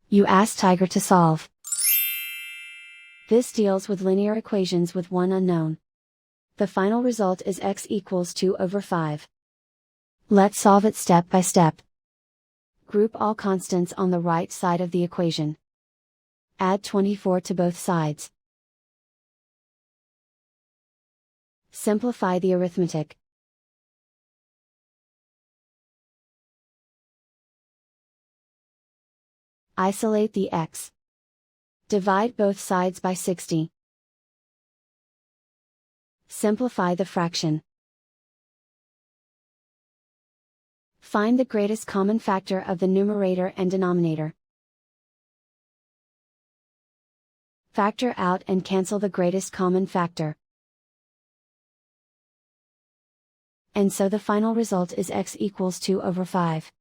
You ask Tiger to solve. This deals with linear equations with one unknown. The final result is x equals 2 over 5. Let's solve it step by step. Group all constants on the right side of the equation. Add 24 to both sides. Simplify the arithmetic. Isolate the x. Divide both sides by 60. Simplify the fraction. Find the greatest common factor of the numerator and denominator. Factor out and cancel the greatest common factor. And so the final result is x equals 2 over 5.